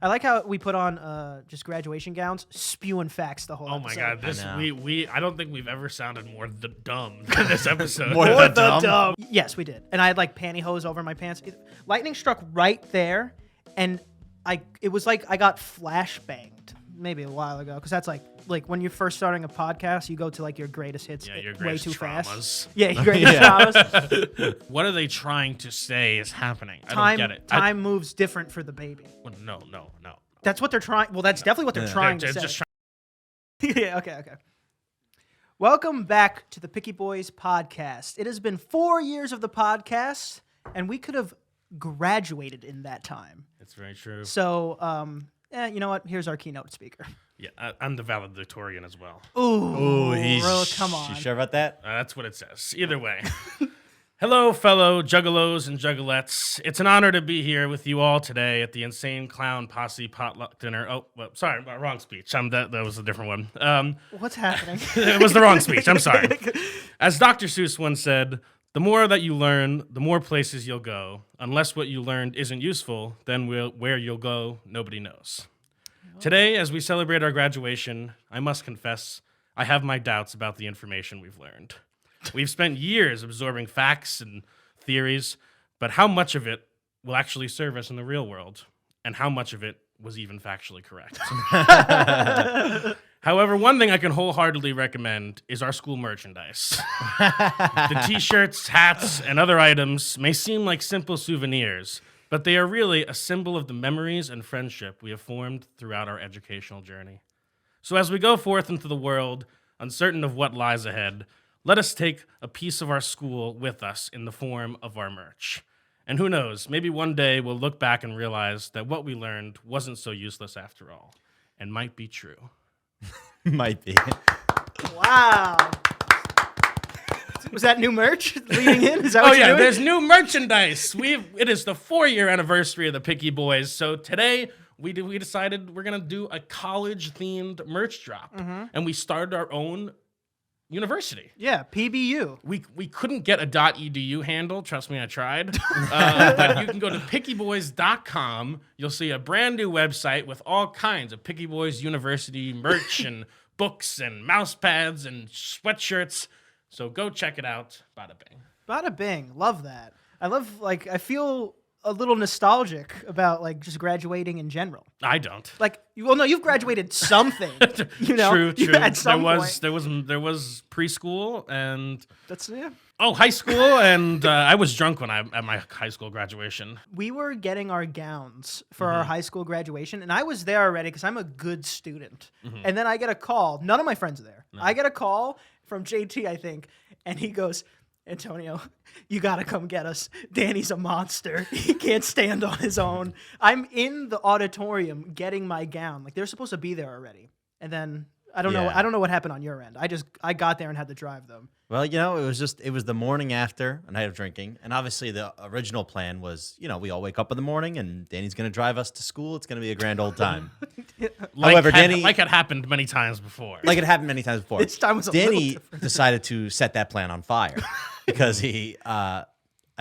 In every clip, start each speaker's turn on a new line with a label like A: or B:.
A: I like how we put on just graduation gowns, spewing facts the whole
B: Oh my
A: episode.
B: god, this
C: I
B: I don't think we've ever sounded more dumb than this episode.
C: More
A: Or
C: the dumb?
A: Yes, we did. And I had like pantyhose over my pants. Lightning struck right there, and it was like I got flash banged maybe a while ago, because that's like when you're first starting a podcast, you go to like your greatest hits
B: your
A: way
B: greatest
A: too
B: traumas.
A: fast. Yeah, your greatest
C: Yeah.
A: traumas.
B: What are they trying to say is happening? I
A: Time,
B: don't get it.
A: time moves different for the baby.
B: No.
A: That's what they're trying. Well, that's definitely what they're trying
B: They're
A: to say.
B: just
A: Yeah, okay. Welcome back to the Picky Boys podcast. It has been 4 years of the podcast, and we could have graduated in that time.
B: It's very true.
A: So, you know what? Here's our keynote speaker.
B: Yeah, I'm the valedictorian as well.
A: Ooh,
C: he's
A: bro, come on.
C: You sure about that?
B: That's what it says. Either way. Hello, fellow juggalos and juggalettes. It's an honor to be here with you all today at the Insane Clown Posse potluck dinner. Oh, well, sorry, wrong speech. That was a different one.
A: What's happening?
B: It was the wrong speech. I'm sorry. As Dr. Seuss once said, the more that you learn, the more places you'll go. Unless what you learned isn't useful, then where you'll go, nobody knows. Today, as we celebrate our graduation, I must confess, I have my doubts about the information we've learned. We've spent years absorbing facts and theories, but how much of it will actually serve us in the real world? And how much of it was even factually correct? However, one thing I can wholeheartedly recommend is our school merchandise. The t-shirts, hats, and other items may seem like simple souvenirs, but they are really a symbol of the memories and friendship we have formed throughout our educational journey. So as we go forth into the world, uncertain of what lies ahead, let us take a piece of our school with us in the form of our merch. And who knows, maybe one day we'll look back and realize that what we learned wasn't so useless after all, and might be true.
C: Might be.
A: Wow. Was that new merch leading in? Is that what
B: Oh
A: you're
B: yeah,
A: doing?
B: there's new merchandise. It is the 4-year anniversary of the Picky Boys. So today we decided we're gonna do a college themed merch drop, and we started our own university.
A: Yeah, PBU.
B: We couldn't get a .edu handle. Trust me, I tried. But you can go to pickyboys.com. You'll see a brand new website with all kinds of Picky Boys University merch and books and mouse pads and sweatshirts. So go check it out. Bada bing.
A: Bada bing. Love that. I feel a little nostalgic about just graduating in general.
B: I don't.
A: You've graduated something.
B: True.
A: At some point.
B: There was preschool and
A: That's yeah.
B: high school, and I was drunk at my high school graduation.
A: We were getting our gowns for our high school graduation, and I was there already because I'm a good student. And then I get a call. None of my friends are there. I get a call from JT, I think, and he goes, Antonio, you gotta come get us. Danny's a monster. He can't stand on his own. I'm in the auditorium getting my gown. They're supposed to be there already. And then I don't know.
C: Yeah.
A: I don't know what happened on your end. I got there and had to drive them.
C: Well, it was the morning after a night of drinking, and obviously the original plan was, we all wake up in the morning and Danny's going to drive us to school. It's going to be a grand old time. However, Danny,
B: like it happened many times before.
C: like it happened many times before.
A: This time was a little
C: Danny
A: different.
C: decided to set that plan on fire because he, I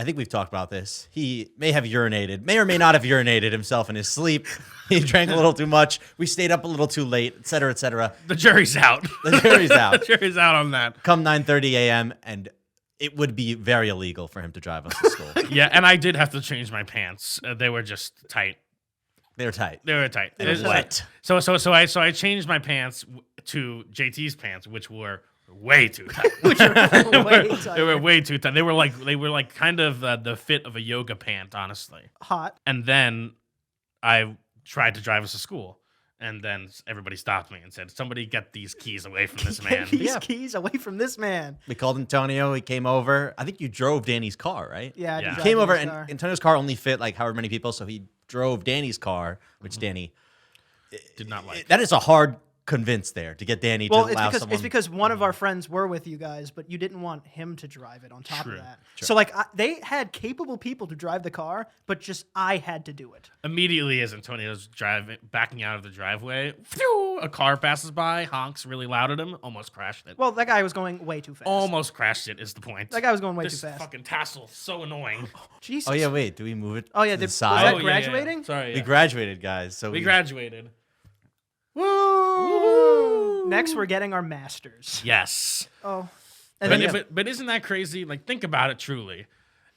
C: think we've talked about this. He may or may not have urinated himself in his sleep. He drank a little too much. We stayed up a little too late, et cetera, et cetera.
B: The jury's out.
C: The jury's out.
B: The jury's out on that.
C: Come 9:30 a.m. and it would be very illegal for him to drive us to school.
B: Yeah, and I did have to change my pants. They were just tight.
C: They're tight.
B: They were tight.
C: They were wet.
B: So I changed my pants to JT's pants, which were way too tight. They were way too tight. They were like kind of the fit of a yoga pant, honestly.
A: Hot.
B: And then I tried to drive us to school, and then everybody stopped me and said, "Somebody get these keys away from this man."
A: Get these
C: Yeah.
A: keys away from this man.
C: We called Antonio. He came over. I think you drove Danny's car, right?
A: Yeah. I
B: Yeah.
A: did
C: He
A: drive
C: came over,
A: his
C: and
A: car.
C: Antonio's car only fit like however many people, so he drove Danny's car, which Danny
B: Did not like.
C: that is a hard convince there to get Danny
A: Well,
C: to allow someone?
A: it's because one of our friends were with you guys, but you didn't want him to drive it on top
B: True.
A: of that. So like they had capable people to drive the car, but just I had to do it.
B: Immediately as Antonio's backing out of the driveway, phew, a car passes by, honks really loud at him, almost crashed it.
A: Well, that guy was going way too fast.
B: Almost crashed it is the point.
A: That guy was going way
B: this
A: too fast.
B: fucking tassel, so annoying.
A: Jesus.
C: Oh yeah, wait. Do we move it?
A: Oh, yeah,
C: to the
A: was
C: side.
A: that
B: Oh, yeah,
A: graduating?
B: Sorry,
C: We
B: yeah.
C: graduated, guys. So
B: We graduated.
A: Woo! Next, we're getting our masters.
B: Yes.
A: Oh. And then,
B: But isn't that crazy? Like, think about it truly.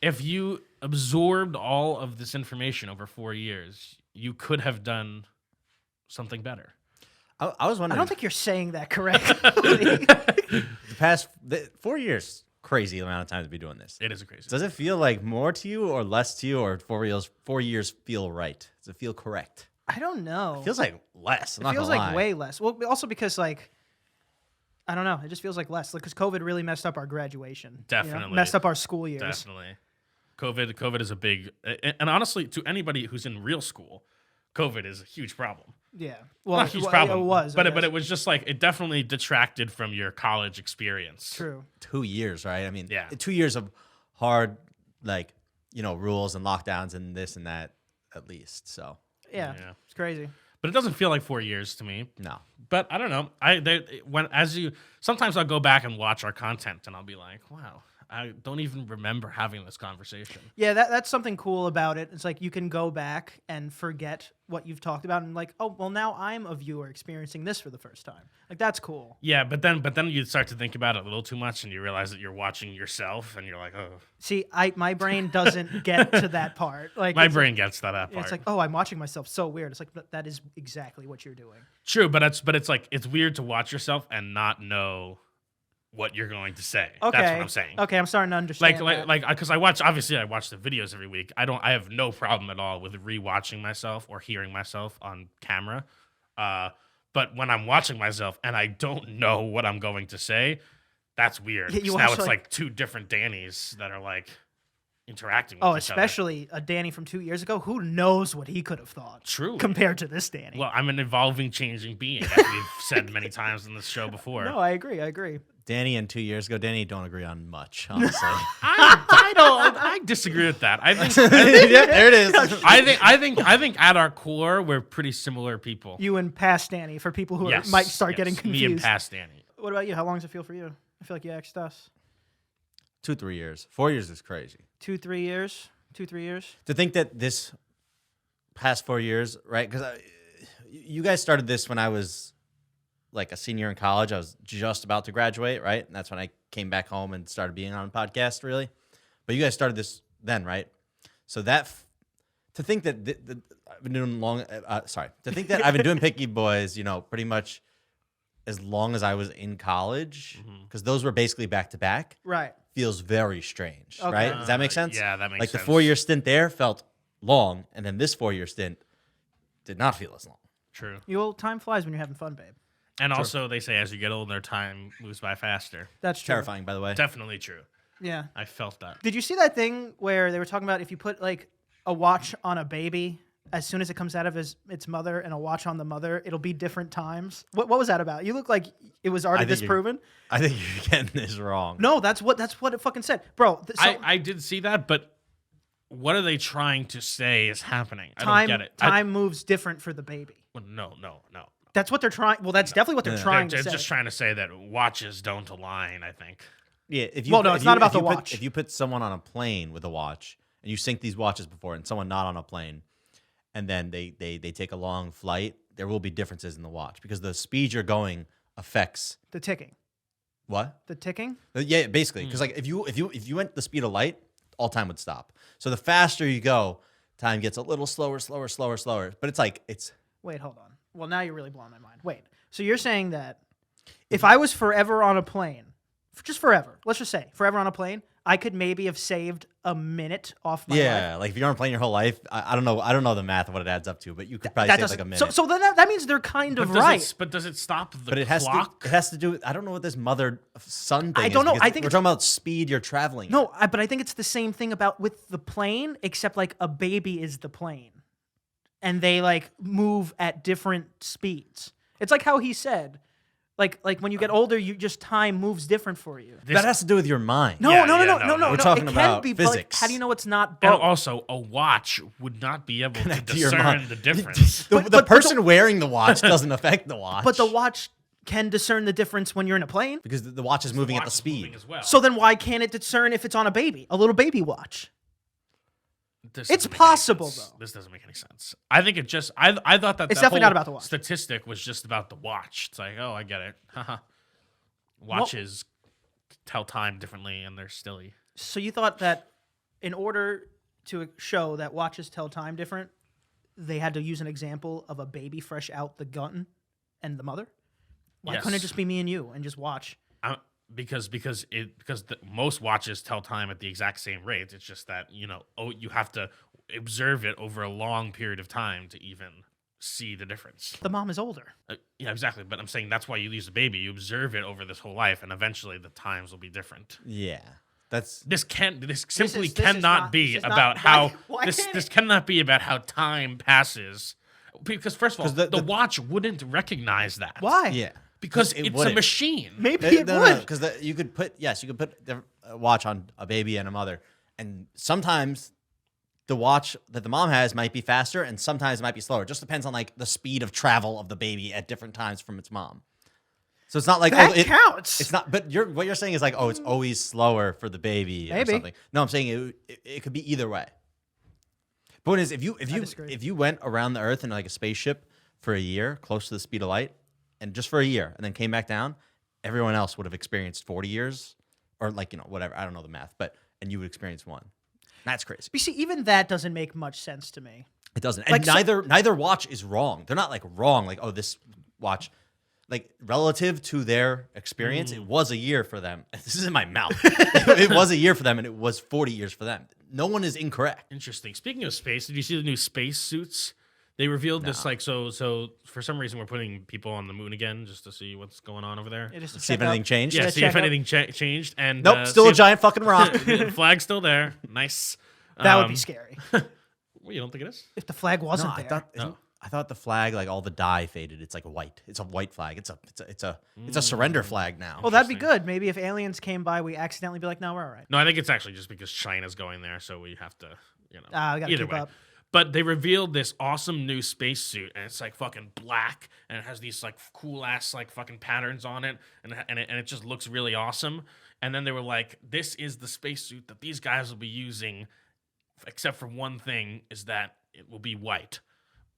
B: If you absorbed all of this information over 4 years, you could have done something better.
C: I was
A: I
C: wondering.
A: don't think you're saying that correctly.
C: the past 4 years, crazy amount of time to be doing this.
B: It is a crazy.
C: Does it feel like more to you or less to you, or 4 years feel right? Does it feel correct?
A: I don't know.
C: It feels like less. I'm
A: It
C: not
A: feels
C: gonna
A: like
C: lie.
A: way less. Well, also because like I don't know. It just feels like less. Because COVID really messed up our graduation. you know?
B: Definitely.
A: Messed up our school years.
B: Definitely. COVID is a big, and honestly, to anybody who's in real school, COVID is a huge problem.
A: Yeah. Well,
B: Not a huge problem.
A: It was.
B: But
A: I
B: it
A: guess.
B: was just like, it definitely detracted from your college experience.
A: True.
C: 2 years, right? I mean,
B: Yeah.
C: 2 years of hard, like, rules and lockdowns and this and that, at least. So
A: Yeah.
B: Yeah.
A: It's crazy.
B: But it doesn't feel like 4 years to me.
C: no.
B: But I don't know. Sometimes I'll go back and watch our content and I'll be like, wow, I don't even remember having this conversation.
A: Yeah, that's something cool about it. It's like you can go back and forget what you've talked about and like, oh, well, now I'm a viewer experiencing this for the first time. Like that's cool.
B: Yeah, but then you start to think about it a little too much and you realize that you're watching yourself and you're like, oh,
A: See, my brain doesn't get to that part. Like
B: my
A: it's
B: brain gets that part.
A: It's like, oh, I'm watching myself. So weird. It's like that is exactly what you're doing.
B: True, but it's like it's weird to watch yourself and not know what you're going to say.
A: Okay,
B: That's what I'm saying.
A: Okay, I'm starting to understand. that.
B: Because I watch the videos every week. I have no problem at all with rewatching myself or hearing myself on camera. But when I'm watching myself and I don't know what I'm going to say, that's weird.
A: Yeah, you
B: 'Cause now
A: watch,
B: it's
A: like-
B: like two different Dannys that are like interacting with
A: Oh,
B: each other.
A: especially a Danny from 2 years ago. Who knows what he could have thought?
B: Truly.
A: Compared to this Danny.
B: Well, I'm an evolving, changing being, as we've said many times in this show before.
A: No, I agree.
C: Danny and 2 years ago, Danny don't agree on much, honestly.
B: I disagree with that. I think
C: Yeah, there it is.
B: I think at our core we're pretty similar people.
A: You and past Danny for people who
B: Yes,
A: might start
B: yes.
A: getting
B: Me and
A: confused.
B: past Danny.
A: What about you? How long does it feel for you? I feel like you asked us.
C: 2-3 years. 4 years is crazy.
A: 2-3 years. 2-3 years.
C: To think that this past 4 years, right? Because you guys started this when I was like a senior in college. I was just about to graduate, right? And that's when I came back home and started being on a podcast, really. But you guys started this then, right? So to think that I've been doing to think that I've been doing Picky Boys, pretty much as long as I was in college, because those were basically back to back.
A: Right.
C: Feels very strange,
A: Okay.
C: right? Does that make sense?
B: Yeah, that makes
C: like
B: sense.
C: the 4 year stint there felt long, and then this 4 year stint did not feel as long.
B: True.
A: Time flies when you're having fun, babe.
B: And also, they say as you get older, time moves by faster.
A: That's true.
C: Terrifying, by the way.
B: Definitely true.
A: Yeah.
B: I felt that.
A: Did you see that thing where they were talking about if you put like a watch on a baby as soon as it comes out of its mother and a watch on the mother, it'll be different times? What was that about? You look like it was already
C: I think
A: disproven.
C: I think you're getting this wrong.
A: No, that's what it fucking said, bro.
B: I did see that, but what are they trying to say is happening? I
A: time
B: don't get it.
A: time moves different for the baby.
B: No.
A: That's what they're trying. Well, that's definitely what they're trying
B: They're
A: to say.
B: just trying to say that watches don't align, I think.
C: Yeah, if you
A: Well, no, it's not about the
C: put-
A: watch.
C: If you put someone on a plane with a watch, and you sync these watches before, and someone not on a plane, and then they take a long flight, there will be differences in the watch because the speed you're going affects
A: the ticking.
C: what?
A: The ticking.
C: Yeah, basically, because like if you went the speed of light, all time would stop. So the faster you go, time gets a little slower. But it's
A: Wait, hold on. Well, now you're really blowing my mind. Wait. So you're saying that if I was forever on a plane, just forever, let's just say forever on a plane, I could maybe have saved a minute off my life.
C: yeah, like if you're on a plane your whole life, I don't know the math of what it adds up to, but you could probably
A: That
C: save
A: doesn't.
C: like a minute.
A: So then that means they're kind of right.
B: But does it stop the
C: But it has
B: clock?
C: to do with, I don't know what this mother-son thing
A: I
C: is.
A: don't know.
C: because
A: I think
C: we're talking about speed you're traveling.
A: No, but I think it's the same thing with the plane, except like a baby is the plane, and they like move at different speeds. It's like how he said, like when you get older, you just time moves different for you.
C: That has to do with your mind.
A: No,
B: Yeah,
A: no,
B: yeah,
A: no,
B: no,
A: no,
B: no.
A: no.
C: We're talking
A: it
C: about
A: can be, but, like,
C: physics.
A: how do you know it's not
B: And
A: both?
B: also, a watch would not be able to
C: Connect to your
B: discern
C: mind.
B: the difference.
C: The person wearing the watch doesn't affect the watch.
A: But the watch can discern the difference when you're in a plane.
C: because the watch is moving at
B: Watch
C: the
B: is
C: speed.
B: moving as well.
A: So then why can't it discern if it's on a little baby watch?
B: This
A: It's
B: doesn't make any
A: possible,
B: sense.
A: though.
B: This doesn't make any sense. I think it just. I thought that
A: It's
B: that
A: definitely
B: whole
A: not about the watch.
B: Statistic was just about the watch. It's like, oh, I get it. Haha. Watches tell time differently, and they're silly.
A: So you thought that in order to show that watches tell time different, they had to use an example of a baby fresh out the gun and the mother? Why couldn't it
B: Yes.
A: just be me and you and just watch?
B: Because most watches tell time at the exact same rate. It's just that you have to observe it over a long period of time to even see the difference.
A: The mom is older.
B: Yeah, exactly. But I'm saying that's why you use a baby. You observe it over this whole life, and eventually the times will be different.
C: Yeah, that's
B: This simply
A: this is
B: cannot
A: not-
B: be
A: this is not-
B: about
A: why-
B: how
A: why
B: this
A: can't
B: this
A: it-
B: cannot be about how time passes. Because first of all,
C: 'Cause
B: the
C: the-
B: watch wouldn't recognize that.
A: Why?
C: yeah.
B: Because
C: It
B: it's a
C: wouldn't.
B: machine.
A: Maybe it would.
C: Because you could put a watch on a baby and a mother, and sometimes the watch that the mom has might be faster, and sometimes it might be slower. It just depends on like the speed of travel of the baby at different times from its mom. So it's not like
A: That counts.
C: It's not. But what you're saying is like, oh, it's always slower for the baby or
A: Maybe.
C: something. No, I'm saying it could be either way. Point is, if
A: disagree.
C: you went around the Earth in like a spaceship for a year, close to the speed of light, and just for a year, and then came back down, everyone else would have experienced 40 years, or like whatever. I don't know the math, and you would experience one. That's crazy.
A: You see, even that doesn't make much sense to me.
C: It doesn't. And
A: Like, so-
C: neither watch is wrong. They're not like wrong. Like, oh, this watch, like relative to their experience, it was a year for them. This is in my mouth. It was a year for them, and it was 40 years for them. No one is incorrect.
B: Interesting. Speaking of space, did you see the new space suits? They revealed this so for some reason we're putting people on the moon again just to see what's going on over there.
A: It is to
C: See if
A: check out-
C: anything changed.
B: Yeah,
A: Yeah,
B: see if
A: check out-
B: anything changed. And
C: Nope, still
B: see
C: a
B: if-
C: giant fucking rock.
B: the flag's still there. Nice.
A: That would be scary.
B: Well, you don't think it is?
A: If the flag wasn't
C: No,
A: there.
C: I thought the flag, like all the dye faded. It's like white. It's a white flag. It's a surrender flag now.
A: Well, that'd be good. Maybe if aliens came by, we accidentally be like, no, we're all right.
B: No, I think it's actually just because China's going there, so we have to,
A: We gotta
B: either
A: keep
B: way.
A: up.
B: But they revealed this awesome new spacesuit, and it's like fucking black, and it has these like cool ass like fucking patterns on it, and it just looks really awesome. And then they were like, "This is the spacesuit that these guys will be using, except for one thing, is that it will be white."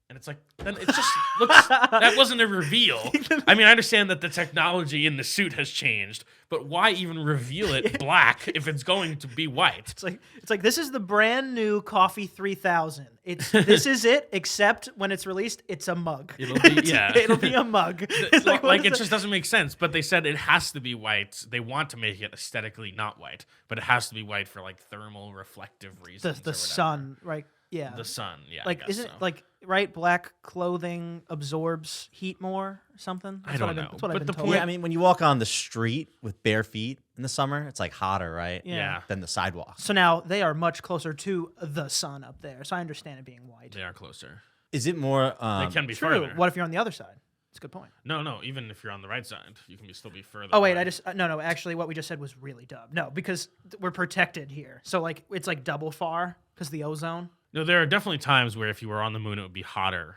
B: And it's like, then it just looks, that wasn't a reveal. I mean, I understand that the technology in the suit has changed, but why even reveal it black if it's going to be white?
A: It's like this is the brand new Coffee 3000. This is it, except when it's released, it's a mug.
B: It'll be, yeah.
A: It'll be a mug. It's
B: Like,
A: what is
B: it
A: that?
B: just doesn't make sense. But they said it has to be white. They want to make it aesthetically not white, but it has to be white for like thermal reflective reasons.
A: the
B: or whatever.
A: sun, right? Yeah.
B: The sun, yeah. I
A: like
B: guess
A: isn't
B: so.
A: like right? Black clothing absorbs heat more or something.
B: I don't know.
A: That's what
B: But
A: I've
B: the
A: been told.
B: point-
C: Yeah, I mean, when you walk on the street with bare feet in the summer, it's like hotter, right?
B: Yeah.
C: Than the sidewalk.
A: So now they are much closer to the sun up there. So I understand it being white.
B: They are closer.
C: Is it more?
B: They can be
A: True.
B: further.
A: What if you're on the other side? That's a good point.
B: No. Even if you're on the right side, you can still be further.
A: Oh wait,
B: away.
A: I just no. Actually, what we just said was really dumb. No, because we're protected here. So like it's like double far because the ozone.
B: No, there are definitely times where if you were on the moon, it would be hotter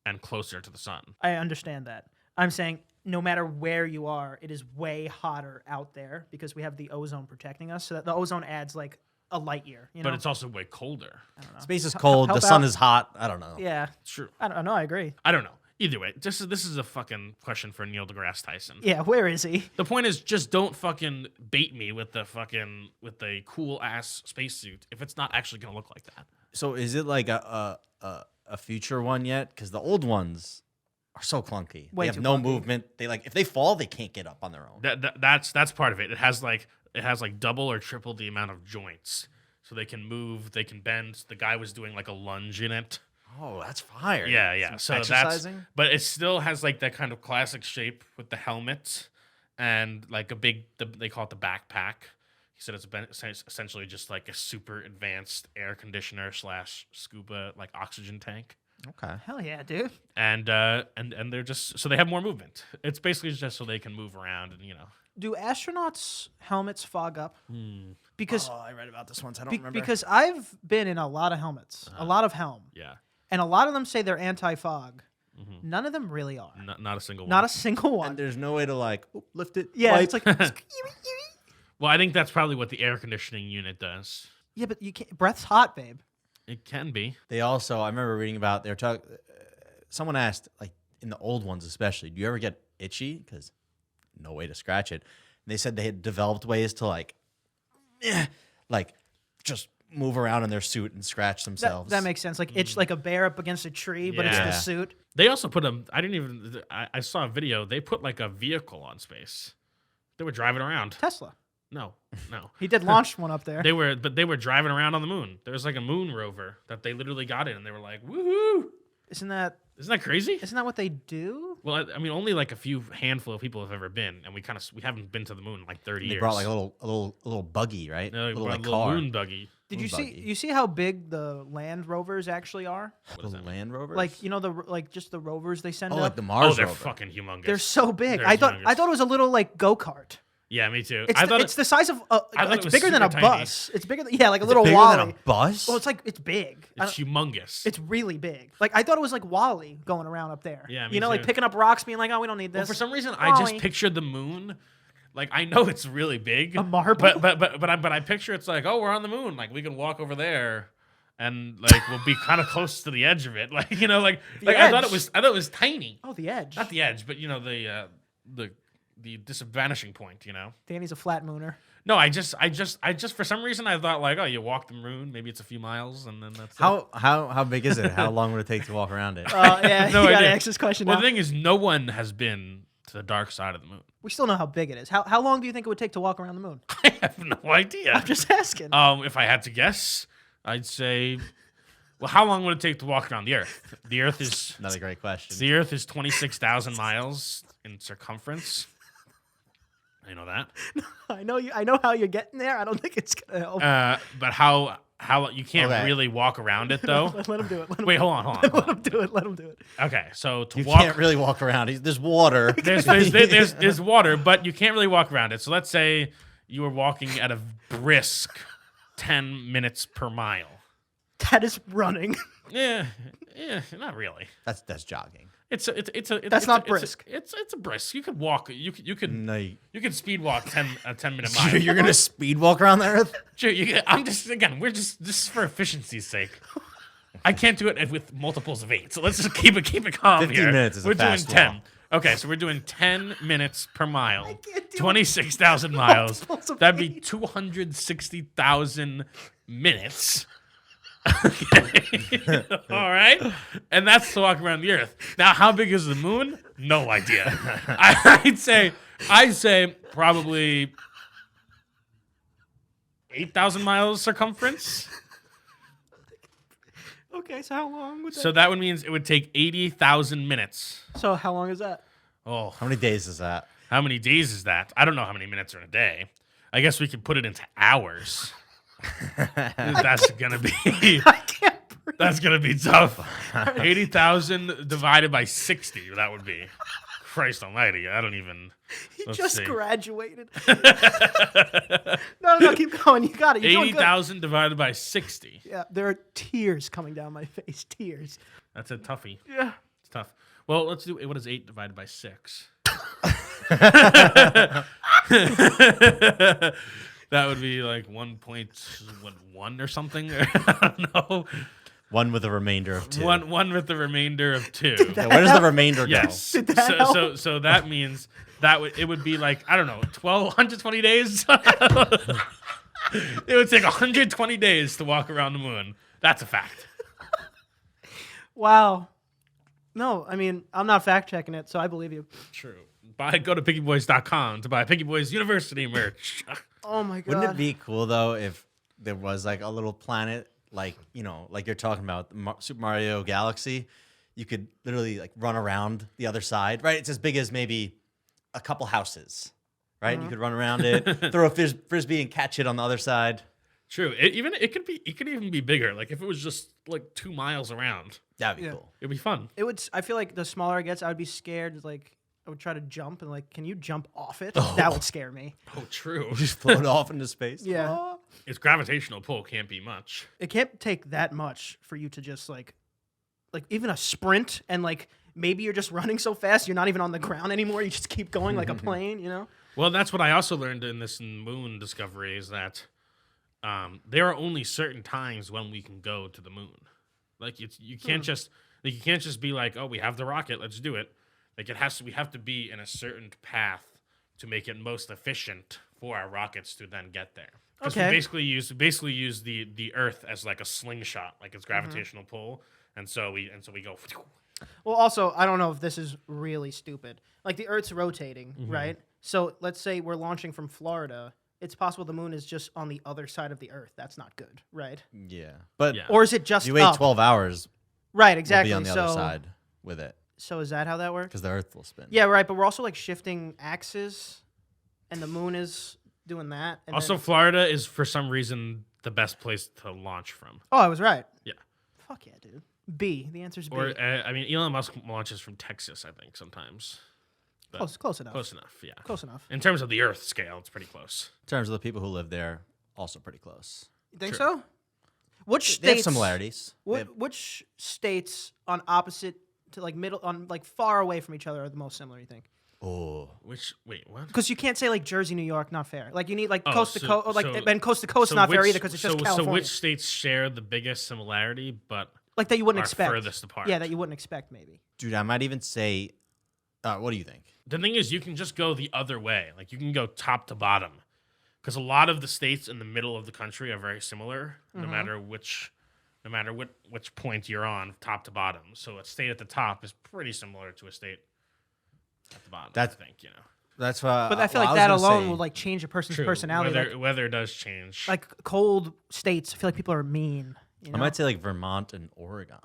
B: and closer to the sun.
A: I understand that. I'm saying no matter where you are, it is way hotter out there because we have the ozone protecting us. So that the ozone adds like a light year. You know?
B: But it's also way colder.
C: Space is cold.
A: help
C: The sun
A: out.
C: is hot. I don't know.
A: yeah.
B: It's true.
A: I don't know. I agree.
B: I don't know. Either way, this is a fucking question for Neil deGrasse Tyson.
A: Yeah. Where is he?
B: The point is, just don't fucking bait me with the cool ass spacesuit if it's not actually gonna look like that.
C: So is it like a future one yet? Because the old ones are so clunky.
A: Way
C: they have
A: too
C: no
A: clunky.
C: movement. They like if they fall, they can't get up on their own.
B: That's part of it. It has like double or triple the amount of joints, so they can move, they can bend. The guy was doing like a lunge in it.
C: Oh, that's fire.
B: Yeah. So
C: exercising?
B: but it still has like that kind of classic shape with the helmet and like they call it the backpack. He said it's essentially just like a super advanced air conditioner / scuba like oxygen tank.
C: Okay.
A: Hell yeah, dude.
B: and they're just so they have more movement. It's basically just so they can move around and
A: Do astronauts' helmets fog up? Because
C: I read about this once. I don't
A: because I've been in a lot of helmets, a lot of helm,
B: yeah,
A: and a lot of them say they're anti-fog. None of them really are.
B: not a single
A: Not
B: one.
A: a single one.
C: And there's no way to like lift it.
A: Yeah,
C: wipe.
A: it's like
B: Well, I think that's probably what the air conditioning unit does.
A: yeah, but you can't. Breath's hot, babe.
B: It can be.
C: They also, I remember reading about, they were talking, someone asked, like in the old ones especially, do you ever get itchy? Because no way to scratch it. And they said they had developed ways to like just move around in their suit and scratch themselves.
A: That makes sense. Like itch like a bear up against a tree, but it's
B: Yeah.
A: the suit.
B: They also put a. I saw a video. They put like a vehicle on space. They were driving around.
A: Tesla.
B: No.
A: He did launch one up there.
B: They were driving around on the moon. There was like a moon rover that they literally got in, and they were like, "Woohoo!"
A: Isn't that
B: Isn't that crazy?
A: what they do?
B: Well, I mean, only like a few handful of people have ever been, and we haven't been to the moon in like 30
C: They
B: years.
C: brought like a little buggy, right?
B: No,
C: a little
B: brought
C: like
B: a little
C: car.
B: moon buggy.
A: Did
C: Moon
A: you see?
C: buggy.
A: You see how big the Land Rovers actually are?
B: What does
C: The
B: that mean?
C: Land Rovers.
A: Like just the rovers they send
C: oh,
A: up.
C: like the
B: Oh,
C: Mars
B: they're
C: rover.
B: fucking humongous.
A: They're so big.
B: They're
A: I thought
B: humongous.
A: it was a little like go kart.
B: Yeah, me too.
A: It's it's the size of
B: I thought it
A: it's
B: was
A: bigger than a
B: super tiny.
A: bus. It's bigger than like a
C: Is it
A: little
C: bigger
A: Wally.
C: than a bus?
A: Well, it's big. I
B: It's
A: don't-
B: humongous.
A: It's really big. Like I thought it was like Wally going around up there.
B: Yeah, me
A: you know, like
B: too.
A: picking up rocks, being like, "Oh, we don't need
B: Well,
A: this."
B: for some reason, I just
A: Wally.
B: pictured the moon. Like I know it's really big,
A: A marble?
B: but I picture it's like, oh, we're on the moon. Like we can walk over there, and like we'll be kind of close to the edge of it. Like like I thought
A: edge.
B: it was tiny,
A: Oh, the edge.
B: not the edge, but the vanishing point.
A: Danny's a flat mooner.
B: No, I just for some reason I thought like, oh, you walk the moon, maybe it's a few miles, and then that's it.
C: How big is it? How long would it take to walk around it?
A: Yeah,
B: No
A: you gotta
B: idea.
A: ask this question
B: Well,
A: now.
B: the thing is, no one has been to the dark side of the moon.
A: We still know how big it is. How long do you think it would take to walk around the moon?
B: I have no idea.
A: I'm just asking.
B: If I had to guess, I'd say, well, how long would it take to walk around the Earth? The Earth is
C: Another great question.
B: 26,000 miles in circumference. I know that.
A: I know you. I know how you're getting there. I don't think it's gonna help.
B: But how you can't
C: Okay.
B: really walk around it though.
A: Let him do it. Let him,
B: Wait, hold on.
A: let him do it. Let him do it.
B: Okay, so to
C: You
B: walk,
C: can't really walk around. There's water.
B: there's water, but you can't really walk around it. So let's say you were walking at a brisk 10 minutes per mile.
A: That is running.
B: Yeah, not really.
C: That's jogging.
B: It's
A: That's not brisk.
B: It's a brisk. You could walk. You could
C: No,
B: you could speed walk 10 minute mile.
C: you're gonna speed walk around the Earth?
B: Sure, I'm just this is for efficiency's sake. I can't do it with multiples of 8, so let's just keep it calm
C: 15
B: here.
C: minutes is a
B: we're
C: fast
B: doing 10.
C: walk.
B: Okay, so we're doing 10 minutes per mile.
A: can't do
B: 26,000 miles.
A: multiples of
B: That'd be
A: 8.
B: 260,000 minutes. Okay. All right. And that's to walk around the Earth. Now, how big is the moon? No idea. I'd say probably 8,000 miles circumference.
A: Okay, so how long would that?
B: So that would mean it would take 80,000 minutes.
A: So how long is that?
B: Oh,
C: How many days is that?
B: how many days is that? I don't know how many minutes are in a day. I guess we could put it into hours. That's gonna be
A: I can't breathe.
B: that's gonna be tough. 80,000 divided by 60. That would be. Christ Almighty! I don't even.
A: He
B: let's
A: just
B: see.
A: graduated. No, keep going. You got it. You're doing good.
B: 80,000 divided by 60.
A: Yeah, there are tears coming down my face. Tears.
B: That's a toughie.
A: Yeah.
B: It's tough. Well, let's do. What is 8 divided by 6? That would be like 1.1 or something. I don't know.
C: One with a remainder of 2.
B: One with the remainder of 2.
C: Yeah, where does the remainder go?
B: Yes.
A: Did that
B: So that means it would be like, I don't know, 120 days. It would take 120 days to walk around the moon. That's a fact.
A: Wow. No, I mean, I'm not fact checking it, so I believe you.
B: True. Go to piggyboys.com to buy Piggy Boys University merch.
A: Oh my god.
C: Wouldn't it be cool though if there was like a little planet, like like you're talking about Super Mario Galaxy? You could literally like run around the other side, right? It's as big as maybe a couple houses, right? You could run around it, throw a frisbee, and catch it on the other side.
B: True. It could even be bigger. Like if it was just like 2 miles around.
C: That'd be
A: Yeah.
C: cool.
B: It'd be fun.
A: It would. I feel like the smaller it gets, I would be scared. Like I would try to jump and like, can you jump off it? That would scare me.
B: Oh, true.
C: Just float off into space.
A: Yeah.
B: Its gravitational pull can't be much.
A: It can't take that much for you to just like even a sprint and like maybe you're just running so fast you're not even on the ground anymore. You just keep going like a plane. You know.
B: Well, that's what I also learned in this moon discovery is that there are only certain times when we can go to the moon. Like you can't just be like, oh, we have the rocket, let's do it. Like we have to be in a certain path to make it most efficient for our rockets to then get there. Because
A: Okay.
B: we basically use the Earth as like a slingshot, like its gravitational pull, and so we go.
A: Well, also, I don't know if this is really stupid. Like the Earth's rotating, right? So let's say we're launching from Florida. It's possible the moon is just on the other side of the Earth. That's not good, right?
C: Yeah. But
B: Yeah.
A: Or is it just
C: you wait
A: up?
C: 12 hours,
A: Right,
C: we'll
A: exactly.
C: be on the
A: so,
C: other side with it
A: so is that how that works?
C: because the Earth will spin.
A: Yeah, right. But we're also like shifting axes, and the moon is doing that. And
B: Also,
A: then,
B: Florida is for some reason the best place to launch from.
A: oh, I was right.
B: Yeah.
A: Fuck yeah, dude. B. The answer's B.
B: Or I mean, Elon Musk launches from Texas, I think sometimes.
A: Close enough.
B: Close enough, yeah.
A: Close enough.
B: In terms of the Earth scale, it's pretty close.
C: In terms of the people who live there, also pretty close.
A: You think
B: Sure.
A: so? Which
C: They have
A: states?
C: similarities. They have-
A: Which states on opposite to like middle on like far away from each other are the most similar? You think?
C: oh,
B: Wait, what?
A: Because you can't say like Jersey, New York, not fair. Like you need like
B: Oh,
A: coast to
B: so-
A: coast, or like
B: so-
A: and coast to coast,
B: So
A: not fair
B: which-
A: either because it's just California.
B: So which states share the biggest similarity, but
A: like that you wouldn't
B: are
A: expect.
B: furthest apart?
A: Yeah, that you wouldn't expect maybe.
C: dude, I might even say, what do you think?
B: The thing is, you can just go the other way. Like you can go top to bottom, because a lot of the states in the middle of the country are very similar, no matter which point you're on, top to bottom. So a state at the top is pretty similar to a state at the bottom. I think
C: That's why.
A: But I feel like that alone will like change a person's personality.
B: Weather does change.
A: Like cold states, I feel like people are mean. You know?
C: I might say like Vermont and Oregon.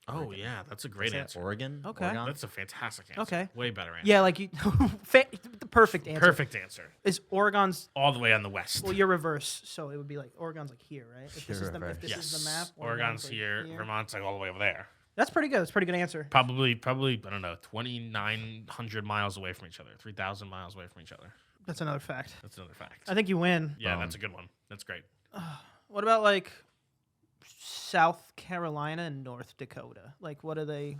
B: oh yeah, that's a great
C: Is that
B: answer.
C: Oregon?
A: Okay.
C: Oregon?
B: That's a fantastic answer.
A: Okay.
B: Way better answer.
A: Yeah, like you, the perfect answer.
B: Perfect answer.
A: Is Oregon's
B: All the way on the west.
A: well, you're reverse, so it would be like Oregon's like here, right? If this
C: You're
A: is the
C: reverse.
A: if this
B: yes.
A: is the map,
B: Oregon's
A: like
B: here. Vermont's like all the way over there.
A: That's pretty good. That's a pretty good answer.
B: Probably, I don't know, 2,900 miles away from each other, 3,000 miles away from each other.
A: That's another fact.
B: That's another fact.
A: I think you win.
B: Yeah, that's a good one. That's great.
A: What about like South Carolina and North Dakota? Like, what are they?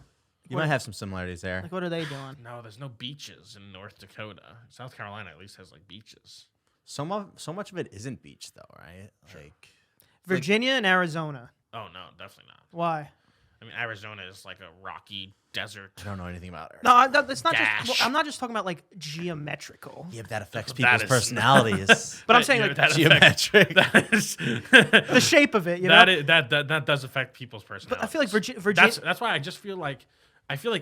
C: You might have some similarities there.
A: Like, what are they doing?
B: No, there's no beaches in North Dakota. South Carolina at least has like beaches.
C: So much of it isn't beach though, right? Like
A: Virginia and Arizona.
B: Oh no, definitely not.
A: Why?
B: I mean, Arizona is like a rocky desert.
C: I don't know anything about it.
A: No, it's not
B: Dash.
A: just. Well, I'm not just talking about like geometrical.
C: Yeah, but that affects
B: That
C: people's
B: is-
C: personalities.
A: But I'm saying like
B: that
C: Geometric.
B: That is,
A: the shape of it. You know.
B: that does affect people's personality.
A: But I feel like Virginia.
B: That's why I just feel like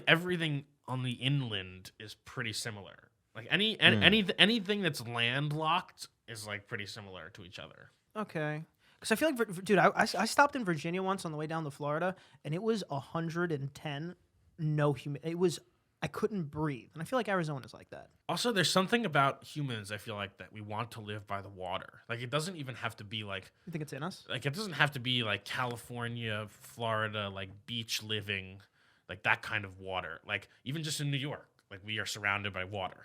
B: everything on the inland is pretty similar. Like anything that's landlocked is like pretty similar to each other.
A: Okay. Because I feel like, dude, I stopped in Virginia once on the way down to Florida, and it was 110, no humidity. It was, I couldn't breathe. And I feel like Arizona's like that.
B: Also, there's something about humans, I feel like, that we want to live by the water. Like, it doesn't even have to be like
A: You think it's in us?
B: it doesn't have to be like California, Florida, like beach living, like that kind of water. Like, even just in New York, like we are surrounded by water.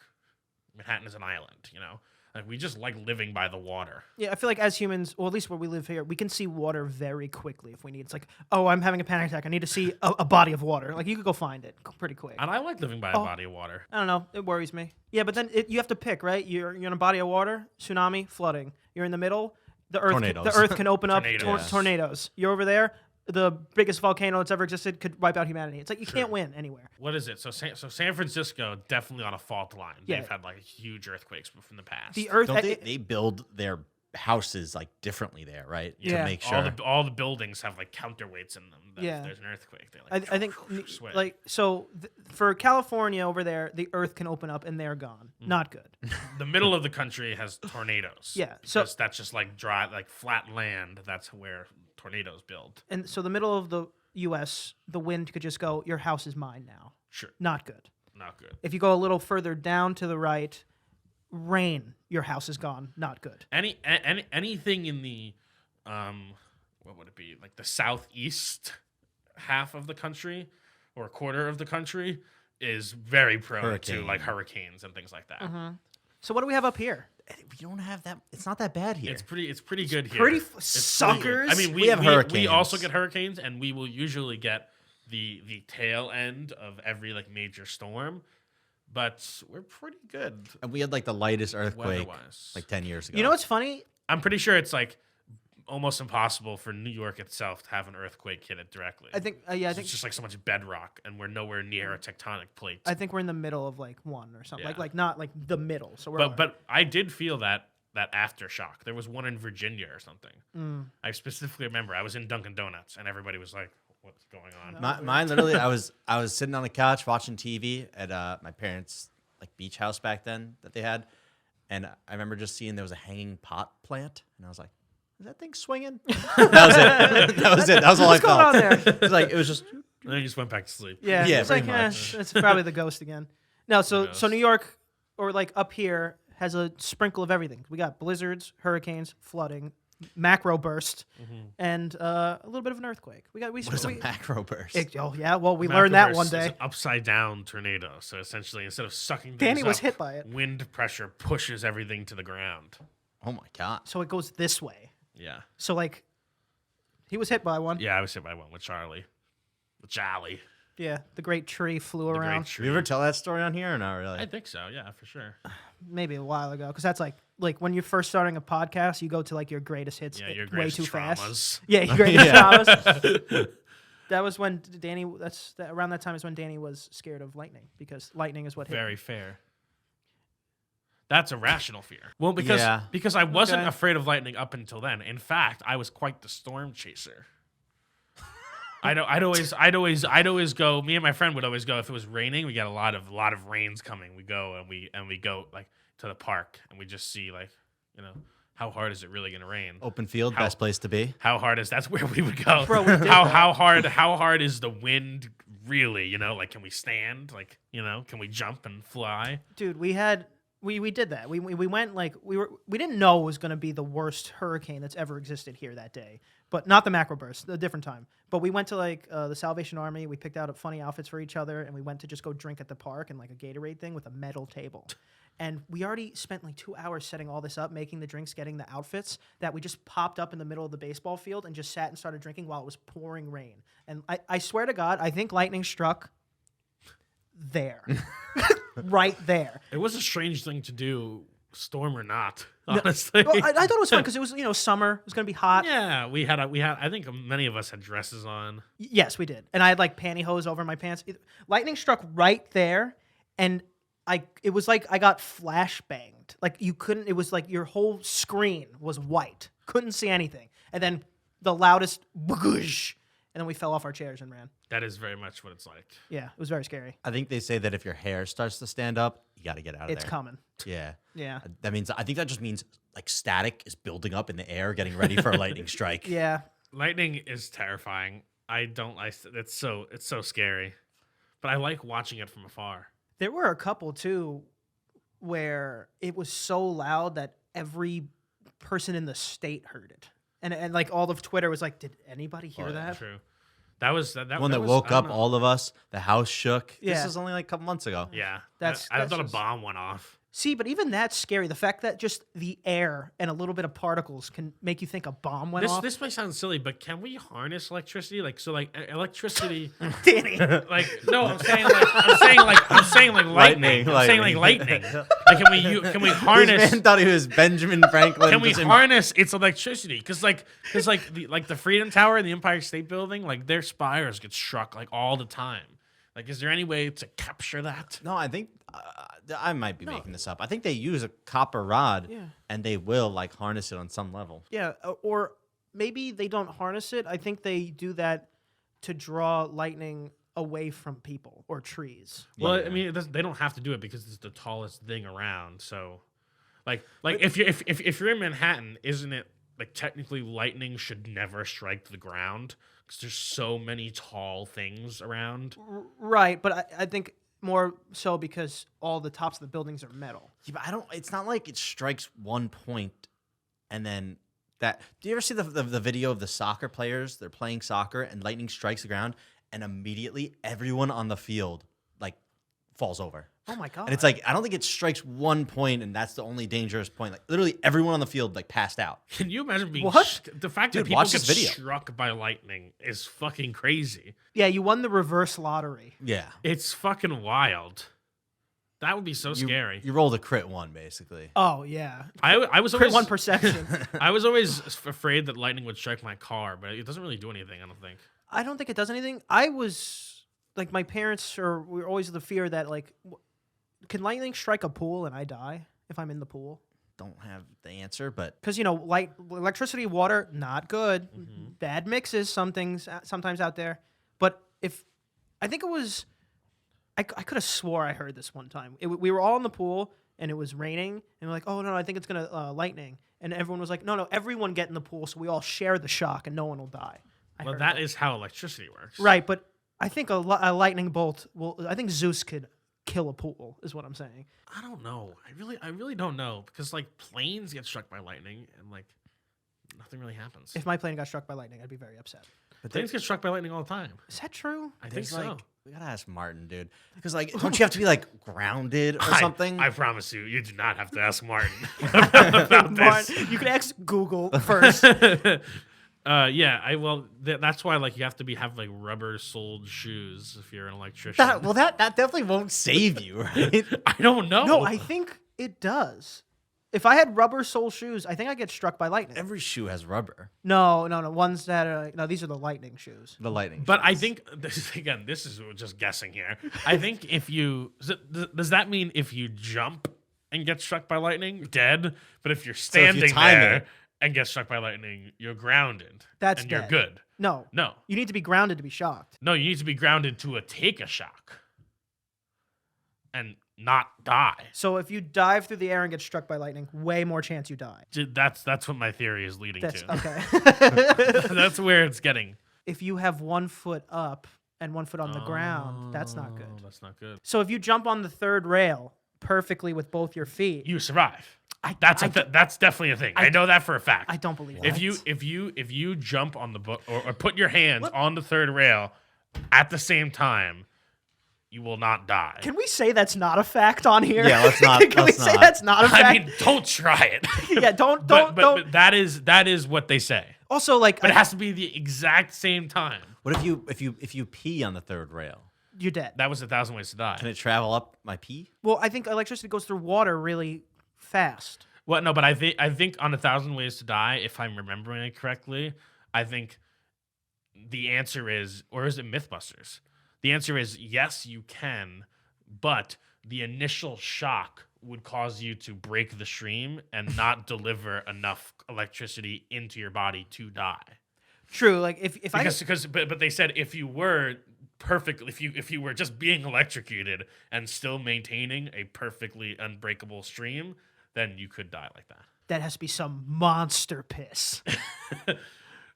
B: Manhattan is an island, you know? Like, we just like living by the water.
A: Yeah, I feel like as humans, well, at least where we live here, we can see water very quickly if we need. It's like, oh, I'm having a panic attack. I need to see a body of water. Like, you could go find it pretty quick.
B: And I like living by a body of water.
A: I don't know. It worries me. Yeah, but then you have to pick, right? You're in a body of water, tsunami, flooding. You're in the middle, the
C: Tornadoes.
A: earth can open up,
B: Tornadoes.
A: tornadoes. You're over there, the biggest volcano that's ever existed could wipe out humanity. It's like you can't win anywhere.
B: What is it? So San Francisco, definitely on a fault line.
A: Yeah.
B: They've had like huge earthquakes from the past.
A: The earth,
C: Don't they build their houses like differently there, right?
A: Yeah.
C: To make sure.
B: all the buildings have like counterweights in them. That
A: Yeah.
B: If there's an earthquake, they like
A: I think
B: sway.
A: like so for California over there, the earth can open up and they're gone. Not good.
B: the middle of the country has tornadoes.
A: Yeah, so-
B: because that's just like dry, like flat land. That's where tornadoes build.
A: And so the middle of the U.S., the wind could just go, your house is mine now.
B: Sure,
A: Not good.
B: not good.
A: If you go a little further down to the right, rain, your house is gone. Not good.
B: Anything in the what would it be, like the southeast half of the country or a quarter of the country is very prone to like hurricanes and things like that.
A: So what do we have up here?
C: We don't have that. It's not that bad here.
B: It's pretty good here.
A: Pretty
B: It's pretty good.
A: suckers.
B: I mean,
C: We have hurricanes.
B: We also get hurricanes, and we will usually get the tail end of every like major storm. But we're pretty good
C: And we had like the lightest earthquake
B: weather-wise.
C: like 10 years ago.
A: You know what's funny?
B: I'm pretty sure it's like almost impossible for New York itself to have an earthquake hit it directly.
A: I think I
B: So
A: think
B: it's just like so much bedrock, and we're nowhere near a tectonic plate.
A: I think we're in the middle of like one or something.
B: Yeah.
A: Like not like the middle. So we're
B: But I did feel that aftershock. There was one in Virginia or something.
A: Mm.
B: I specifically remember I was in Dunkin' Donuts, and everybody was like, "What's going on?"
C: Mine literally, I was sitting on the couch watching TV at my parents' like beach house back then that they had, and I remember just seeing there was a hanging pot plant, and I was like, "Is that thing swinging?" That was it. That was it. That was all
A: What's
C: I
A: going
C: felt.
A: on there?
C: It was like it was just
B: And then you just went back to sleep.
A: Yeah,
C: Yeah,
A: it's like
C: pretty much.
A: it's probably the ghost again. No, so
B: knows?
A: New York or like up here has a sprinkle of everything. We got blizzards, hurricanes, flooding, macro burst, and a little bit of an earthquake.
C: what is a macro burst?
A: Oh yeah, well we learned that
B: Macroburst
A: one
B: is
A: day.
B: an upside down tornado. So essentially, instead of sucking things
A: Danny was
B: up,
A: hit by it.
B: wind pressure pushes everything to the ground.
C: Oh my god!
A: So it goes this way.
B: Yeah.
A: So like, he was hit by one.
B: Yeah, I was hit by one with Charlie. With Jolly.
A: Yeah, the great tree flew
B: The
A: around.
B: great
C: Did
B: tree.
C: you ever tell that story on here or not really?
B: I think so, yeah, for sure.
A: Maybe a while ago, because that's like when you're first starting a podcast, you go to like your greatest hits
B: Yeah, your
A: way
B: greatest
A: too fast.
B: traumas.
A: Yeah, your greatest
C: Yeah.
A: traumas. That was when Danny. Around that time is when Danny was scared of lightning because lightning is what hit.
B: Very fair. That's a rational fear. Well, because I wasn't
A: Okay.
B: afraid of lightning up until then. In fact, I was quite the storm chaser. I'd always go. Me and my friend would always go if it was raining. We got a lot of rains coming. We go and we go like to the park and we just see like how hard is it really going to rain?
C: Open field,
B: How-
C: best place to be.
B: How hard is that's where we would go?
A: Bro, we did
B: how hard is the wind really? Like can we stand? Like can we jump and fly?
A: Dude, we did that. We went like we didn't know it was going to be the worst hurricane that's ever existed here that day, but not the macro burst, a different time. But we went to like the Salvation Army. We picked out funny outfits for each other, and we went to just go drink at the park and like a Gatorade thing with a metal table. And we already spent like 2 hours setting all this up, making the drinks, getting the outfits, that we just popped up in the middle of the baseball field and just sat and started drinking while it was pouring rain. And I swear to God, I think lightning struck there. Right there.
B: It was a strange thing to do, storm or not. Honestly,
A: Well, I thought it was fun because it was summer. It was gonna be hot.
B: yeah, we had. I think many of us had dresses on.
A: Yes, we did. And I had like pantyhose over my pants. Lightning struck right there, and it was like I got flash banged. Like you couldn't. It was like your whole screen was white. Couldn't see anything. And then the loudest boosh, and then we fell off our chairs and ran.
B: That is very much what it's like.
A: Yeah, it was very scary.
C: I think they say that if your hair starts to stand up, you got to get out of
A: It's
C: there.
A: coming.
C: Yeah.
A: Yeah.
C: I think that just means like static is building up in the air, getting ready for a lightning strike.
A: Yeah.
B: Lightning is terrifying. It's so scary, but I like watching it from afar.
A: There were a couple too where it was so loud that every person in the state heard it. And like all of Twitter was like, did anybody hear that?
B: True. That was that.
C: One that
B: was,
C: woke
B: I don't
C: up
B: know.
C: all of us. The house shook.
A: Yeah.
C: This was only like a couple months ago.
B: Yeah,
A: That's
B: I thought
A: just-
B: a bomb went off.
A: See, but even that's scary. The fact that just the air and a little bit of particles can make you think a bomb went off.
B: This might sound silly, but can we harness electricity? Like electricity.
A: Danny.
B: Like no, I'm saying like lightning. I'm saying like lightning. Like can we
C: This
B: harness?
C: man thought he was Benjamin Franklin.
B: Can we
C: just in-
B: harness its electricity? Because the Freedom Tower and the Empire State Building, like their spires get struck like all the time. Like, is there any way to capture that?
C: No, I think I might be making this up. I think they use a copper rod,
A: Yeah.
C: and they will like harness it on some level.
A: Yeah, or maybe they don't harness it. I think they do that to draw lightning away from people or trees.
B: Well,
C: Yeah.
B: I mean, they don't have to do it because it's the tallest thing around. So, like if you're in Manhattan, isn't it like technically lightning should never strike the ground because there's so many tall things around?
A: Right, but I think more so because all the tops of the buildings are metal.
C: Yeah, but it's not like it strikes one point and then that. Do you ever see the video of the soccer players? They're playing soccer and lightning strikes the ground, and immediately everyone on the field like falls over.
A: Oh my god!
C: And it's like I don't think it strikes one point, and that's the only dangerous point. Like literally everyone on the field like passed out.
B: Can you imagine being
A: What?
B: the fact
C: Dude,
B: that people
C: watch
B: get
C: this video.
B: struck by lightning is fucking crazy.
A: Yeah, you won the reverse lottery.
C: Yeah,
B: It's fucking wild. That would be so scary.
C: You rolled a crit one basically.
A: Oh yeah,
B: I was
A: crit
B: always
A: one perception.
B: I was always afraid that lightning would strike my car, but it doesn't really do anything. I don't think.
A: I don't think it does anything. I was like, my parents we were always the fear that like, can lightning strike a pool and I die if I'm in the pool?
C: Don't have the answer, but
A: Because electricity, water, not good. Bad mixes, sometimes out there. But if I think it was, I could have swore I heard this one time. We were all in the pool and it was raining, and we're like, oh no, I think it's gonna lightning, and everyone was like, no, everyone get in the pool so we all share the shock and no one will die.
B: Well, that is how electricity works.
A: Right, but I think a lightning bolt will. I think Zeus could kill a pool, is what I'm saying.
B: I don't know. I really don't know because like planes get struck by lightning and like nothing really happens.
A: If my plane got struck by lightning, I'd be very upset.
B: Planes get struck by lightning all the time.
A: Is that true?
B: I think
C: there's
B: so.
C: like we gotta ask Martin, dude, because like don't you have to be like grounded or something?
B: I promise you do not have to ask Martin about this.
A: Martin, you can ask Google first.
B: Yeah, that's why like you have to have like rubber soled shoes if you're an electrician.
C: that definitely won't save you, right?
B: I don't know.
A: No, I think it does. If I had rubber sole shoes, I think I'd get struck by lightning.
C: Every shoe has rubber.
A: No. Ones that are these are the lightning shoes.
C: The lightning.
B: But I
C: shoes.
B: think this is just guessing here. I think if you does that mean if you jump and get struck by lightning, dead? But if you're
C: if you
B: standing
C: time
B: there
C: it-
B: and get struck by lightning, you're grounded.
A: That's
B: and
A: dead.
B: you're good.
A: No,
B: No,
A: you need to be grounded to be shocked.
B: no, you need to be grounded to take a shock and not die.
A: So if you dive through the air and get struck by lightning, way more chance you die.
B: That's what my theory is leading
A: That's
B: to.
A: okay.
B: That's where it's getting.
A: If you have 1 foot up and 1 foot on the ground, that's not
B: Oh,
A: good.
B: That's not good.
A: So if you jump on the third rail perfectly with both your feet,
B: You survive.
A: I
B: That's definitely a thing. I know that for a fact.
A: I don't believe
B: If
A: that.
B: if you jump on the book or put your hands on the third rail at the same time, you will not die.
A: Can we say that's not a fact on here?
C: Yeah, let's not-
A: Can we
C: let's
A: say
C: not.
A: that's not a fact?
B: I mean, don't try it.
A: yeah, don't.
B: but that is what they say.
A: Also, like,
B: But it has to be the exact same time.
C: What if you pee on the third rail?
A: you're dead.
B: That was 1,000 Ways to Die.
C: Can it travel up my pee?
A: Well, I think electricity goes through water really fast.
B: Well, no, but I think on 1,000 Ways to Die, if I'm remembering it correctly, I think the answer is, or is it MythBusters? The answer is yes, you can, but the initial shock would cause you to break the stream and not deliver enough electricity into your body to die.
A: True. Like if
B: But they said if you were if you were just being electrocuted and still maintaining a perfectly unbreakable stream, then you could die like that.
A: that has to be some monster piss.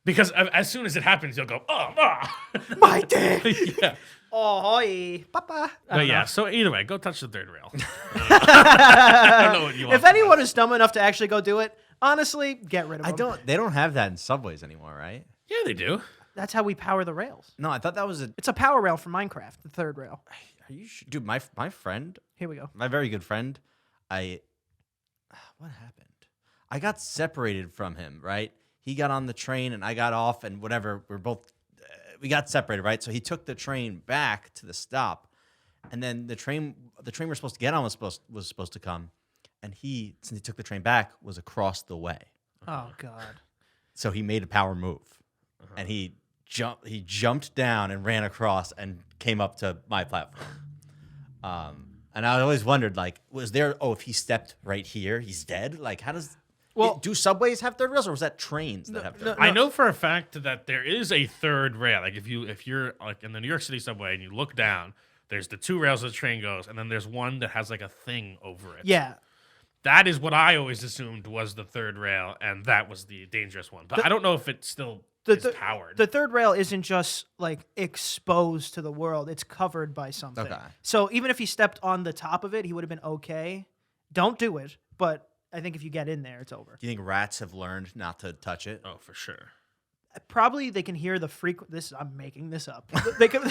B: Because as soon as it happens, you'll go, oh, ah.
A: My dick.
B: Yeah.
A: Oh, hoy, papa.
B: But yeah, so either way, go touch the third rail. I don't know what you want.
A: If anyone is dumb enough to actually go do it, honestly, get rid of them.
C: They don't have that in subways anymore, right?
B: Yeah, they do.
A: That's how we power the rails.
C: No, I thought that was
A: It's a power rail for Minecraft, the third rail.
C: Are you dude? My friend,
A: Here we go.
C: my very good friend, what happened? I got separated from him, right? He got on the train and I got off and whatever. We got separated, right? So he took the train back to the stop, and then the train we're supposed to get on was supposed to come, and since he took the train back, was across the way.
A: Oh God.
C: So he made a power move, and he jumped down and ran across and came up to my platform. And I always wondered, like, was there? Oh, if he stepped right here, he's dead. Like, how does?
A: Well-
C: Do subways have third rails, or was that trains that have third rails?
B: I know for a fact that there is a third rail. Like if you're like in the New York City subway and you look down, there's the two rails the train goes, and then there's one that has like a thing over it.
A: Yeah.
B: That is what I always assumed was the third rail, and that was the dangerous one. But I don't know if it still is powered.
A: The third rail isn't just like exposed to the world; it's covered by something.
C: Okay.
A: So even if he stepped on the top of it, he would have been okay. Don't do it, but I think if you get in there, it's over.
C: Do you think rats have learned not to touch it?
B: Oh, for sure.
A: Probably they can hear the this. I'm making this up. They can,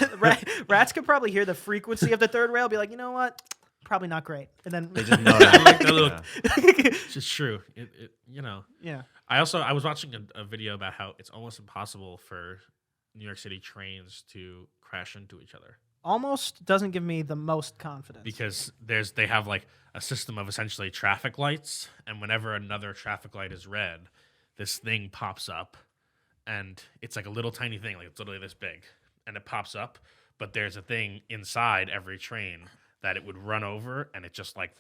A: rats could probably hear the frequency of the third rail. Be like, you know what? Probably not great. And then
C: They just know that.
B: Look, it's just true.
A: yeah.
B: I was watching a video about how it's almost impossible for New York City trains to crash into each other
A: Almost doesn't give me the most confidence.
B: because they have like a system of essentially traffic lights, and whenever another traffic light is red, this thing pops up, and it's like a little tiny thing, like it's literally this big, and it pops up, but there's a thing inside every train that it would run over, and it just like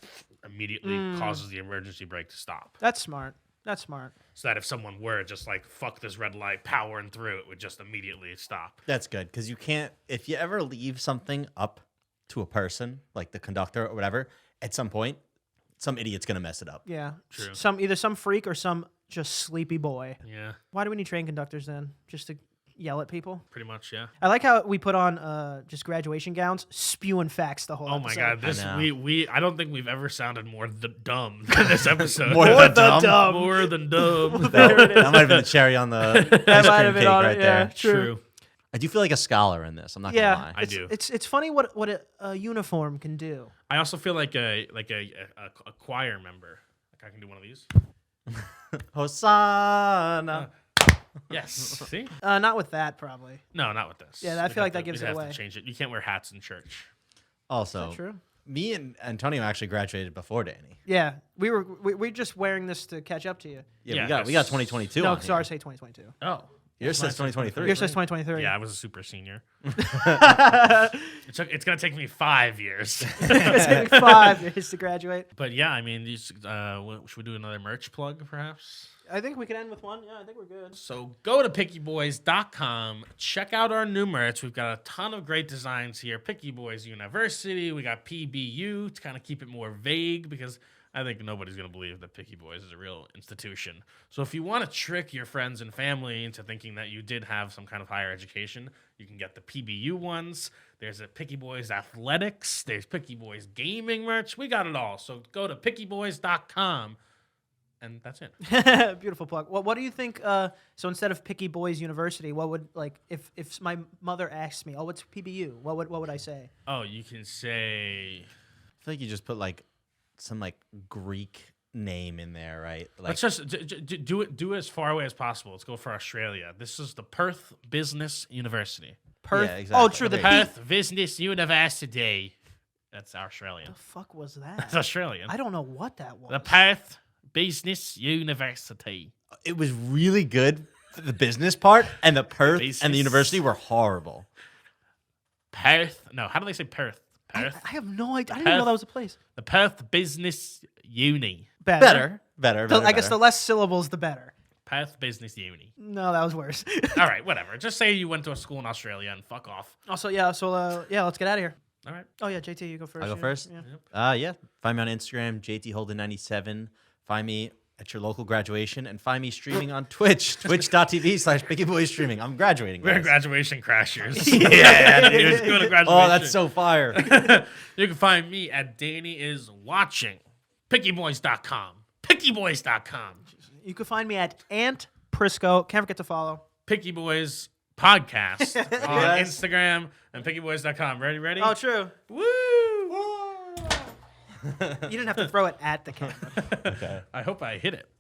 B: immediately causes the emergency brake to stop.
A: That's smart. That's smart.
B: So that if someone were just like fuck this red light powering through, it would just immediately stop.
C: That's good because you can't. If you ever leave something up to a person, like the conductor or whatever, at some point, some idiot's gonna mess it up.
A: Yeah.
B: True.
A: Either some freak or some just sleepy boy.
B: Yeah,
A: Why do we need train conductors then? Just to yell at people?
B: pretty much. Yeah.
A: I like how we put on just graduation gowns, spewing facts the whole
B: Oh my
A: episode.
B: god, this
C: know.
B: I don't think we've ever sounded more dumb than this episode.
C: More
A: More
C: than
A: than
C: dumb.
A: dumb.
B: More than dumb.
C: That might have been the cherry on the
A: That
C: ice
A: might
C: cream
A: have been
C: cake
A: on
C: right
A: it. Yeah,
C: there.
A: true.
C: I do feel like a scholar in this. I'm not
A: Yeah,
C: gonna lie.
B: I do.
A: It's funny what a uniform can do.
B: I also feel like a choir member. Like I can do one of these.
C: Hosanna.
B: Yes. See?
A: Not with that, probably.
B: No, not with this.
A: Yeah, I
B: We'd
A: feel like
B: have
A: that gives
B: we'd
A: it
B: have
A: away.
B: To change it. You can't wear hats in church.
C: Also,
A: True.
C: me and Antonio actually graduated before Danny.
A: Yeah, we're just wearing this to catch up to you.
C: Yeah,
B: Yeah,
C: we got 2022.
A: No,
C: on
A: sorry,
C: here.
A: say 2022.
B: Oh.
C: Yours says 2023.
A: Yours says 2023.
B: Yeah, I was a super senior. It's gonna take me 5 years.
A: It's taking 5 years to graduate.
B: But yeah, I mean, should we do another merch plug, perhaps?
A: I think we can end with one. Yeah, I think we're good.
B: So go to pickyboys.com. Check out our new merch. We've got a ton of great designs here. Picky Boys University. We got PBU to kind of keep it more vague because I think nobody's going to believe that Picky Boys is a real institution. So if you want to trick your friends and family into thinking that you did have some kind of higher education, you can get the PBU ones. There's a Picky Boys Athletics. There's Picky Boys Gaming merch. We got it all. So go to pickyboys.com. And that's it.
A: Beautiful plug. Well, what do you think? So instead of Picky Boys University, what would if my mother asked me, "Oh, what's PBU?" What would I say?
B: Oh, you can say...
C: I feel like you just put like some like Greek name in there, right? Like
B: Let's just do it as far away as possible. Let's go for Australia. This is the Perth Business University.
A: Perth.
C: Yeah, exactly.
A: Oh, true. The
C: Okay.
B: Perth Business University. That's Australian.
A: The fuck was
B: That's
A: that?
B: Australian.
A: I don't know what that was.
B: The Perth Business University.
C: it was really good for the business part, and the Perth and
B: Business.
C: the university were horrible.
B: Perth. No, how do they say Perth?
A: I
B: Perth.
A: have no idea. I didn't even know
B: Perth.
A: that was a place.
B: The Perth Business Uni.
C: Better.
A: I guess the less syllables, the better.
B: Perth Business Uni.
A: No, that was worse.
B: All right, whatever. Just say you went to a school in Australia and fuck off.
A: Also, yeah. So, yeah. Let's get out of here.
B: All right.
A: Oh yeah, JT, you go first.
C: I'll go
A: yeah.
C: first?
A: Yeah.
C: Yeah. Find me on Instagram, JTHolden97. Find me at your local graduation, and find me streaming on Twitch, twitch.tv/PickyBoysStreaming. I'm graduating.
B: We're
C: guys.
B: graduation crashers.
C: Yeah,
B: Dude, just go to graduation.
C: Oh, that's so fire.
B: You can find me at Danny is watching. Pickyboys.com. Pickyboys.com.
A: You can find me at Ant Prisco. Can't forget to follow.
B: Picky Boys Podcast on
C: Yes.
B: Instagram and pickyboys.com. Ready?
A: Oh, true.
B: Woo!
A: You didn't have to throw it at the camera.
B: I hope I hit it.